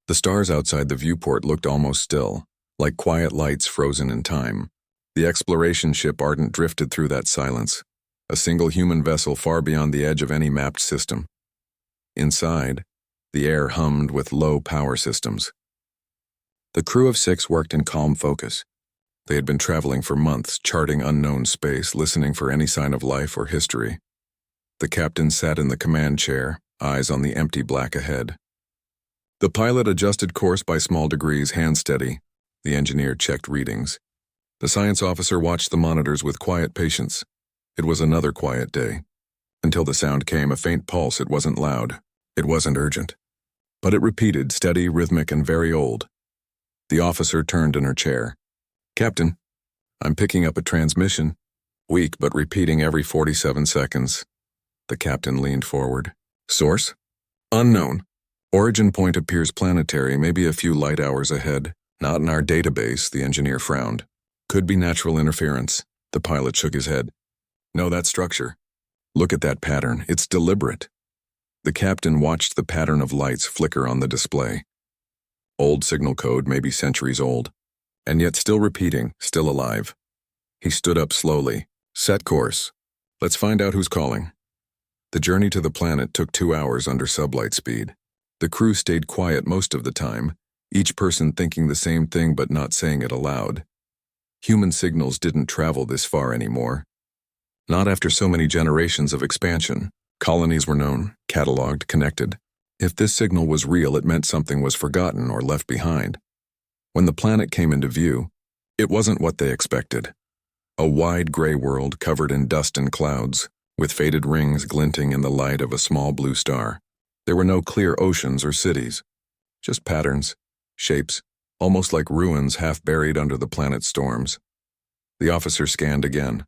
The stars outside the viewport looked almost still, like quiet lights frozen in time. The exploration ship Ardent drifted through that silence, a single human vessel far beyond the edge of any mapped system. Inside, the air hummed with low power systems. The crew of 6 worked in calm focus. They had been traveling for months, charting unknown space, listening for any sign of life or history. The captain sat in the command chair, eyes on the empty black ahead. The pilot adjusted course by small degrees, hands steady. The engineer checked readings. The science officer watched the monitors with quiet patience. It was another quiet day. Until the sound came, a faint pulse. It wasn't loud. It wasn't urgent. But it repeated, steady, rhythmic, and very old. The officer turned in her chair. "Captain, I'm picking up a transmission. Weak, but repeating every 47 seconds. The captain leaned forward. "Source? "Unknown. Origin point appears planetary, maybe a few light hours ahead. Not in our database," the engineer frowned. "Could be natural interference." The pilot shook his head. "No, that's structure. Look at that pattern. It's deliberate." The captain watched the pattern of lights flicker on the display. Old signal code, maybe centuries old. And yet still repeating, still alive. He stood up slowly. "Set course. Let's find out who's calling." The journey to the planet took 2 hours under sublight speed. The crew stayed quiet most of the time, each person thinking the same thing but not saying it aloud. Human signals didn't travel this far anymore. Not after so many generations of expansion. Colonies were known, cataloged, connected. If this signal was real, it meant something was forgotten or left behind. When the planet came into view, it wasn't what they expected. A wide gray world covered in dust and clouds, with faded rings glinting in the light of a small blue star. There were no clear oceans or cities, just patterns, shapes, almost like ruins half buried under the planet's storms. The officer scanned again.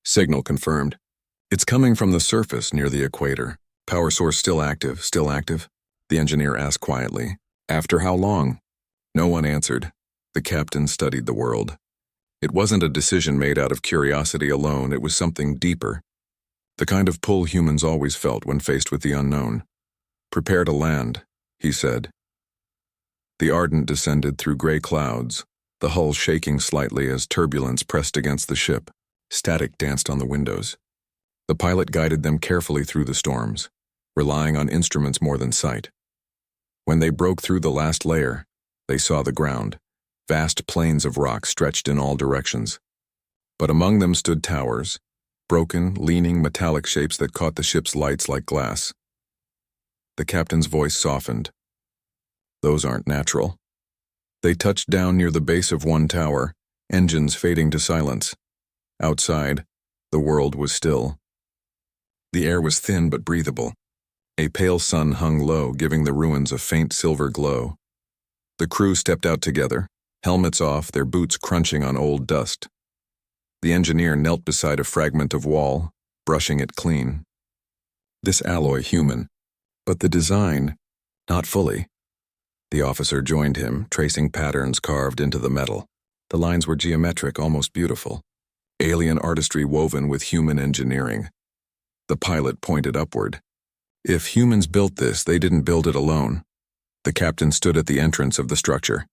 "Signal confirmed. It's coming from the surface near the equator. Power source still active, still active?" the engineer asked quietly. "After how long?" No one answered. The captain studied the world. It wasn't a decision made out of curiosity alone, it was something deeper. The kind of pull humans always felt when faced with the unknown. "Prepare to land," he said. The Ardent descended through gray clouds, the hull shaking slightly as turbulence pressed against the ship. Static danced on the windows. The pilot guided them carefully through the storms, relying on instruments more than sight. When they broke through the last layer, they saw the ground, vast plains of rock stretched in all directions. But among them stood towers, broken, leaning metallic shapes that caught the ship's lights like glass. The captain's voice softened. "Those aren't natural." They touched down near the base of one tower, engines fading to silence. Outside, the world was still. The air was thin but breathable. A pale sun hung low, giving the ruins a faint silver glow. The crew stepped out together, helmets off, their boots crunching on old dust. The engineer knelt beside a fragment of wall, brushing it clean. This alloy human, but the design, not fully. The officer joined him, tracing patterns carved into the metal. The lines were geometric, almost beautiful. Alien artistry woven with human engineering. The pilot pointed upward. If humans built this, they didn't build it alone. The captain stood at the entrance of the structure.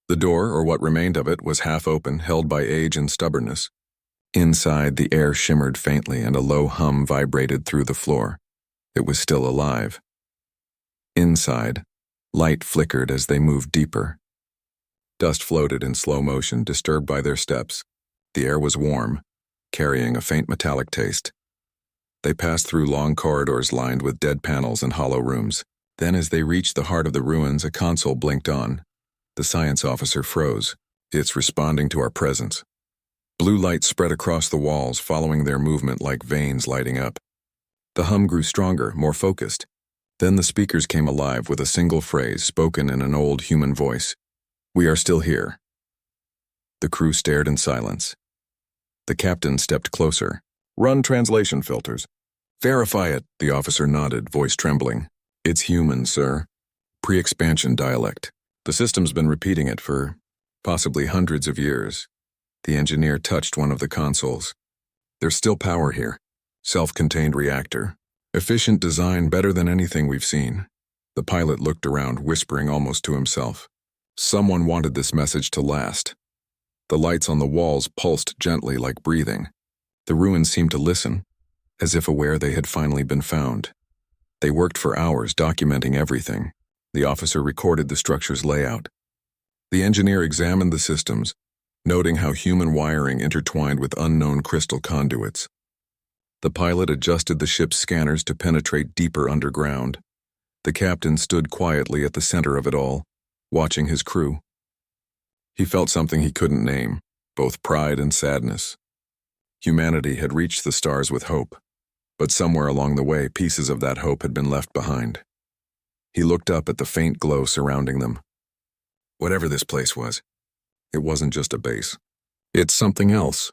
The door, or what remained of it, was half open, held by age and stubbornness. Inside, the air shimmered faintly and a low hum vibrated through the floor. It was still alive. Inside, light flickered as they moved deeper. Dust floated in slow motion, disturbed by their steps. The air was warm, carrying a faint metallic taste. They passed through long corridors lined with dead panels and hollow rooms. Then, as they reached the heart of the ruins, a console blinked on. The science officer froze. "It's responding to our presence." Blue light spread across the walls, following their movement like veins lighting up. The hum grew stronger, more focused. Then the speakers came alive with a single phrase spoken in an old human voice. "We are still here." The crew stared in silence. The captain stepped closer. "Run translation filters." "Verify it," the officer nodded, voice trembling. "It's human, sir. Pre-expansion dialect. The system's been repeating it for possibly hundreds of years." The engineer touched one of the consoles. "There's still power here. Self-contained reactor. Efficient design, better than anything we've seen." The pilot looked around, whispering almost to himself. Someone wanted this message to last. The lights on the walls pulsed gently like breathing. The ruins seemed to listen, as if aware they had finally been found. They worked for hours, documenting everything. The officer recorded the structure's layout. The engineer examined the systems, noting how human wiring intertwined with unknown crystal conduits. The pilot adjusted the ship's scanners to penetrate deeper underground. The captain stood quietly at the center of it all, watching his crew. He felt something he couldn't name, both pride and sadness. Humanity had reached the stars with hope, but somewhere along the way, pieces of that hope had been left behind. He looked up at the faint glow surrounding them. Whatever this place was, it wasn't just a base. It's something else.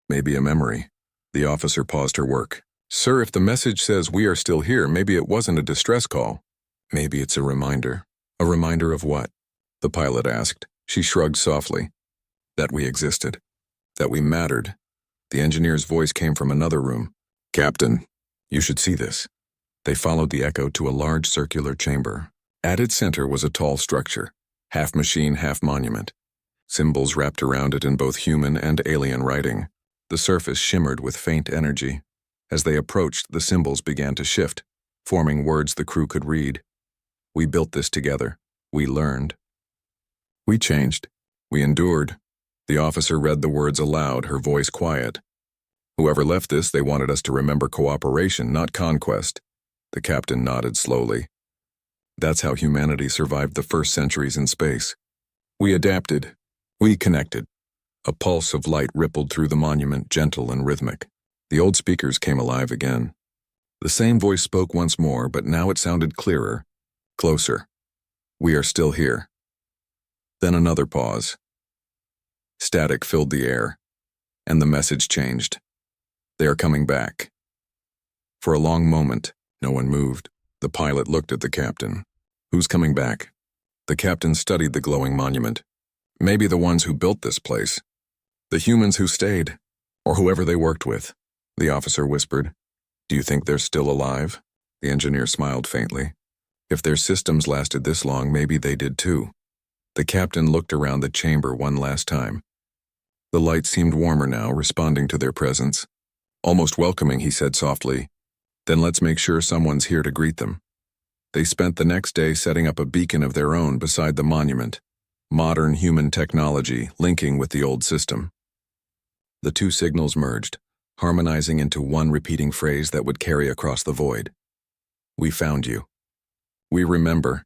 Maybe a memory. The officer paused her work. Sir, if the message says we are still here, maybe it wasn't a distress call. Maybe it's a reminder. A reminder of what? The pilot asked. She shrugged softly. That we existed. That we mattered. The engineer's voice came from another room. Captain, you should see this. They followed the echo to a large circular chamber. At its center was a tall structure, half machine, half monument. Symbols wrapped around it in both human and alien writing. The surface shimmered with faint energy. As they approached, the symbols began to shift, forming words the crew could read. We built this together. We learned. We changed. We endured. The officer read the words aloud, her voice quiet. Whoever left this, they wanted us to remember cooperation, not conquest. The captain nodded slowly. That's how humanity survived the first centuries in space. We adapted. We connected. A pulse of light rippled through the monument, gentle and rhythmic. The old speakers came alive again. The same voice spoke once more, but now it sounded clearer, closer. We are still here. Then another pause. Static filled the air, and the message changed. They are coming back. For a long moment, no one moved. The pilot looked at the captain. Who's coming back? The captain studied the glowing monument. Maybe the ones who built this place. The humans who stayed, or whoever they worked with. The officer whispered. Do you think they're still alive? The engineer smiled faintly. If their systems lasted this long, maybe they did too. The captain looked around the chamber one last time. The light seemed warmer now, responding to their presence. Almost welcoming, he said softly. Then let's make sure someone's here to greet them. They spent the next day setting up a beacon of their own beside the monument. Modern human technology linking with the old system. The two signals merged, harmonizing into one repeating phrase that would carry across the void. We found you. We remember.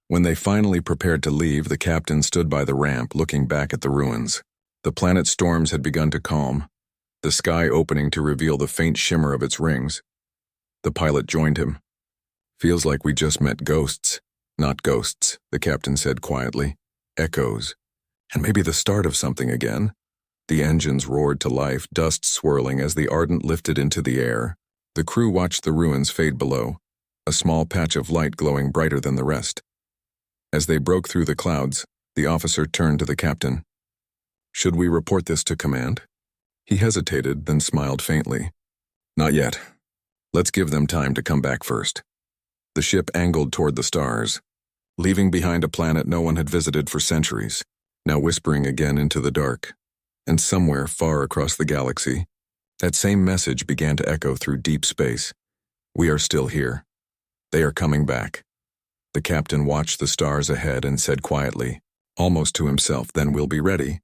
When they finally prepared to leave, the captain stood by the ramp, looking back at the ruins. The planet's storms had begun to calm, the sky opening to reveal the faint shimmer of its rings. The pilot joined him. Feels like we just met ghosts. Not ghosts, the captain said quietly. Echoes. And maybe the start of something again. The engines roared to life, dust swirling as the Ardent lifted into the air. The crew watched the ruins fade below, a small patch of light glowing brighter than the rest. As they broke through the clouds, the officer turned to the captain. Should we report this to command? He hesitated, then smiled faintly. Not yet. Let's give them time to come back first. The ship angled toward the stars, leaving behind a planet no one had visited for centuries, now whispering again into the dark. And somewhere far across the galaxy, that same message began to echo through deep space. We are still here. They are coming back. The captain watched the stars ahead and said quietly, almost to himself, then we'll be ready.